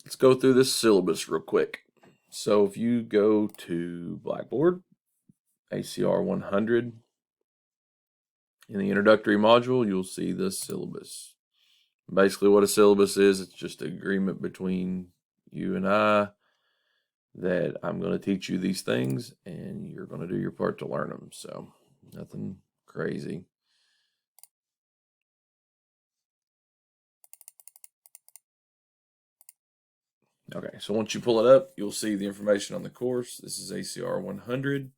let's go through this syllabus real quick. So if you go to Blackboard, ACR 100, in the introductory module, you'll see the syllabus. Basically, what a syllabus is, it's just an agreement between you and I that I'm going to teach you these things and you're going to do your part to learn them. So, nothing crazy. Okay, so once you pull it up, you'll see the information on the course. This is ACR 100,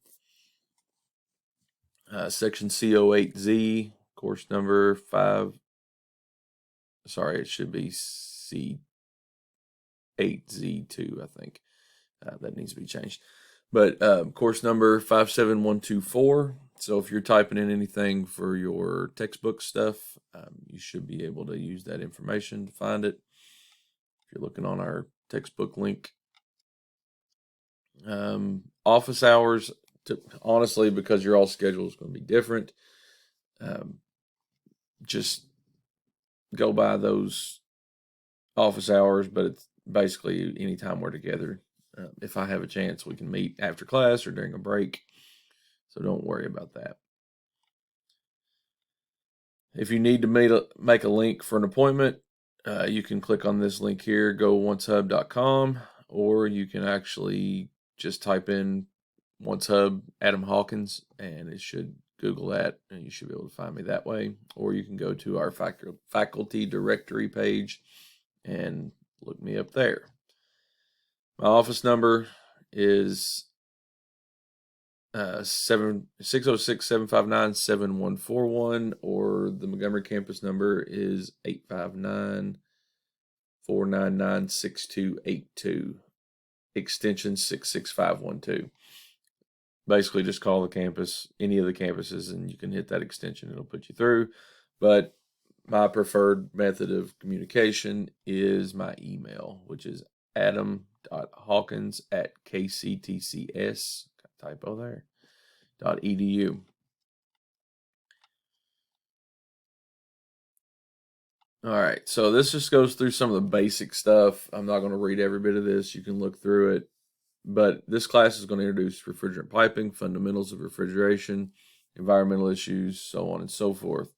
section CO8Z, course number 5. Sorry, it should be C8Z2, I think. That needs to be changed. But course number 57124. So if you're typing in anything for your textbook stuff, you should be able to use that information to find it. If you're looking on our textbook link. Office hours, honestly, because your all schedule is going to be different, just go by those office hours, but it's basically anytime we're together. If I have a chance, we can meet after class or during a break. So don't worry about that. If you need to make a link for an appointment, you can click on this link here, goOncehub.com, or you can actually just type in OnceHub Adam Hawkins, and it should Google that, and you should be able to find me that way. Or you can go to our faculty directory page and look me up there. My office number is 606-759-7141, or the Montgomery campus number is 859-499-6282, extension 66512. Basically, just call the campus, any of the campuses, and you can hit that extension. It'll put you through. But my preferred method of communication is my email, which is adam.hawkins@kctcs, typo there, .edu. All right, so this just goes through some of the basic stuff. I'm not going to read every bit of this. You can look through it. But this class is going to introduce refrigerant piping, fundamentals of refrigeration, environmental issues, so on and so forth.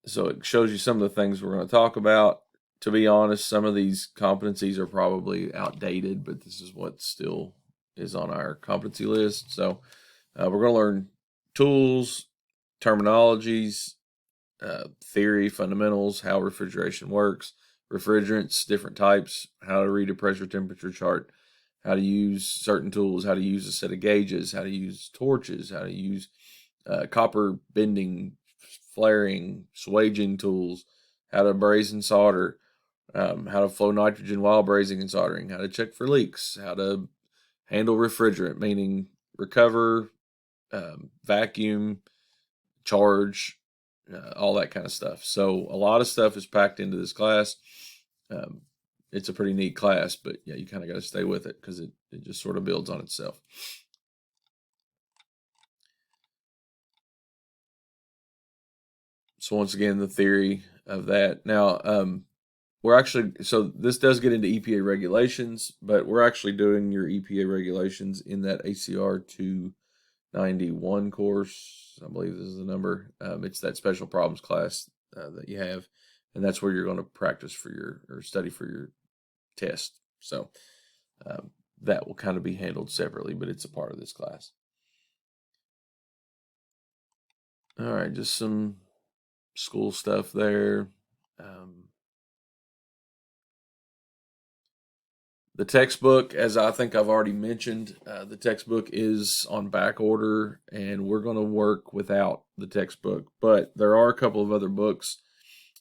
So it shows you some of the things we're going to talk about. To be honest, some of these competencies are probably outdated, but this is what still is on our competency list. So we're going to learn tools, terminologies, theory, fundamentals, how refrigeration works, refrigerants, different types, how to read a pressure temperature chart, how to use certain tools, how to use a set of gauges, how to use torches, how to use copper bending, flaring, swaging tools, how to braze and solder, how to flow nitrogen while brazing and soldering, how to check for leaks, how to handle refrigerant, meaning recover, vacuum, charge, all that kind of stuff. So a lot of stuff is packed into this class. It's a pretty neat class, but yeah, you kind of got to stay with it because it just sort of builds on itself. So once again, the theory of that. Now, so this does get into EPA regulations, but we're actually doing your EPA regulations in that ACR 291 course. I believe this is the number. It's that special problems class that you have, and that's where you're going to practice for or study for your test. So that will kind of be handled separately, but it's a part of this class. All right, just some school stuff there. The textbook, as I think I've already mentioned, the textbook is on back order, and we're going to work without the textbook. But there are a couple of other books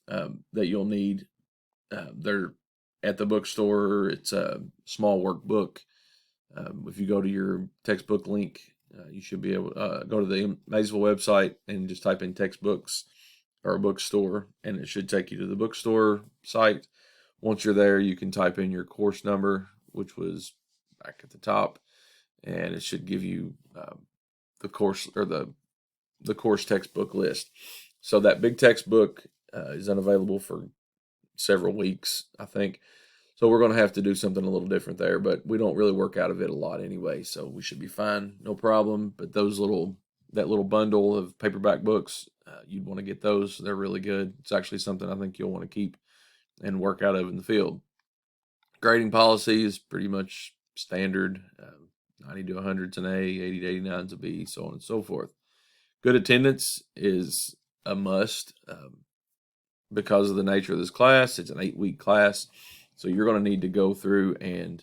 that you'll need. They're at the bookstore. It's a small workbook. If you go to your textbook link, you should be able to go to the Maysville website and just type in textbooks or bookstore, and it should take you to the bookstore site. Once you're there, you can type in your course number, which was back at the top, and it should give you the course or the course textbook list. So that big textbook is unavailable for several weeks, I think. So we're going to have to do something a little different there, but we don't really work out of it a lot anyway, so we should be fine, no problem. But that little bundle of paperback books, you'd want to get those. They're really good. It's actually something I think you'll want to keep and work out of in the field. Grading policy is pretty much standard. 90 to 100 is an A, 80 to 89 is a B, so on and so forth. Good attendance is a must because of the nature of this class. It's an 8-week class, so you're going to need to go through and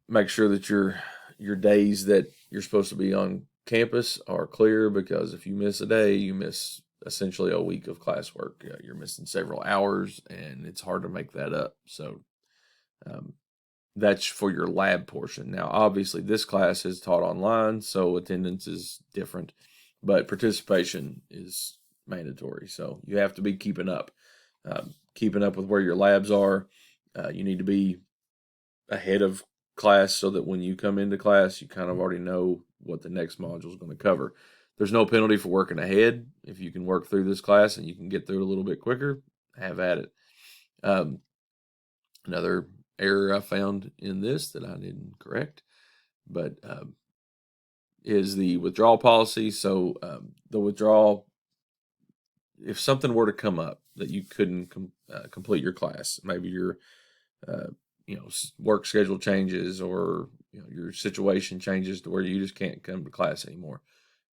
make sure that your days that you're supposed to be on campus are clear, because if you miss a day, you miss essentially a week of classwork. You're missing several hours, and it's hard to make that up. So that's for your lab portion. Now, obviously, this class is taught online, so attendance is different, but participation is mandatory. So you have to be keeping up with where your labs are. You need to be ahead of class so that when you come into class, you kind of already know what the next module is going to cover. There's no penalty for working ahead. If you can work through this class and you can get through it a little bit quicker, have at it. Another error I found in this that I didn't correct, but is the withdrawal policy. So the withdrawal, if something were to come up that you couldn't complete your class, maybe your work schedule changes, or your situation changes to where you just can't come to class anymore,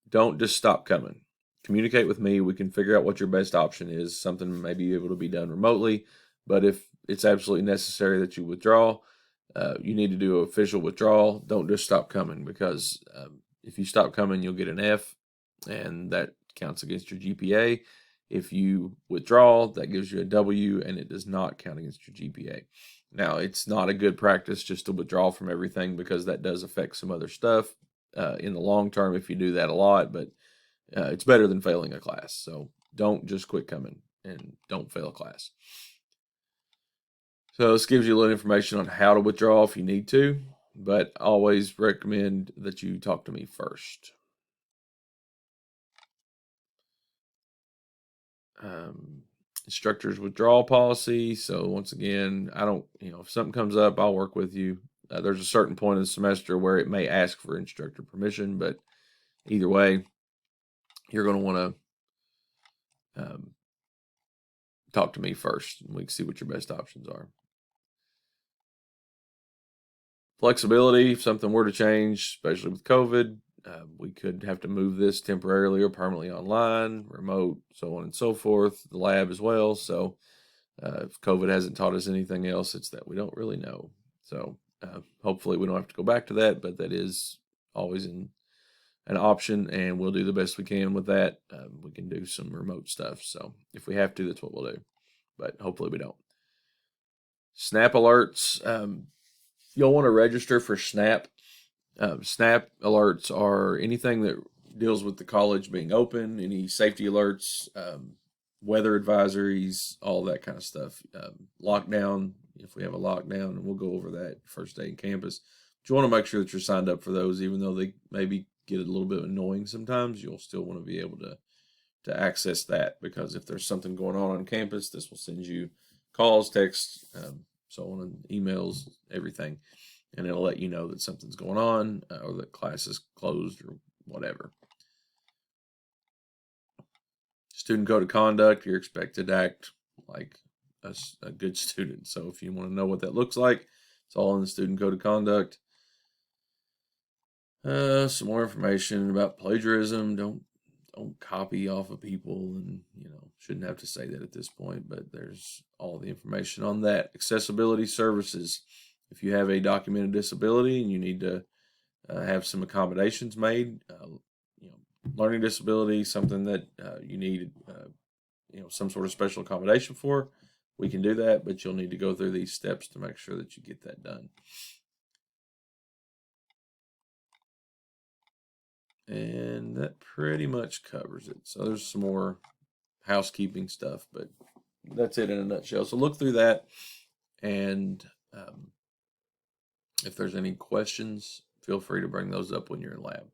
don't just stop coming. Communicate with me. We can figure out what your best option is. Something may be able to be done remotely, but if it's absolutely necessary that you withdraw, you need to do an official withdrawal. Don't just stop coming, because if you stop coming, you'll get an F, and that counts against your GPA. If you withdraw, that gives you a W, and it does not count against your GPA. Now, it's not a good practice just to withdraw from everything, because that does affect some other stuff in the long term if you do that a lot, but it's better than failing a class. So don't just quit coming, and don't fail a class. So this gives you a little information on how to withdraw if you need to, but I always recommend that you talk to me first. Instructor's withdrawal policy. So once again, I don't, if something comes up, I'll work with you. There's a certain point in the semester where it may ask for instructor permission, but either way, you're going to want to talk to me first, and we can see what your best options are. Flexibility, if something were to change, especially with COVID, we could have to move this temporarily or permanently online, remote, so on and so forth. The lab as well. So if COVID hasn't taught us anything else, it's that we don't really know. So hopefully we don't have to go back to that, but that is always an option, and we'll do the best we can with that. We can do some remote stuff. So if we have to, that's what we'll do, but hopefully we don't. Snap alerts. You'll want to register for SNAP. SNAP alerts are anything that deals with the college being open, any safety alerts, weather advisories, all that kind of stuff. Lockdown, if we have a lockdown, and we'll go over that first day in campus. But you want to make sure that you're signed up for those, even though they maybe get a little bit annoying sometimes. You'll still want to be able to access that, because if there's something going on campus, this will send you calls, texts, so on, and emails, everything, and it'll let you know that something's going on or that class is closed or whatever. Student code of conduct, you're expected to act like a good student. So if you want to know what that looks like, it's all in the student code of conduct. Some more information about plagiarism. Don't copy off of people, and shouldn't have to say that at this point, but there's all the information on that. Accessibility services. If you have a documented disability and you need to have some accommodations made, learning disability, something that you need some sort of special accommodation for, we can do that, but you'll need to go through these steps to make sure that you get that done. And that pretty much covers it. So there's some more housekeeping stuff, but that's it in a nutshell. So look through that, and if there's any questions, feel free to bring those up when you're in lab.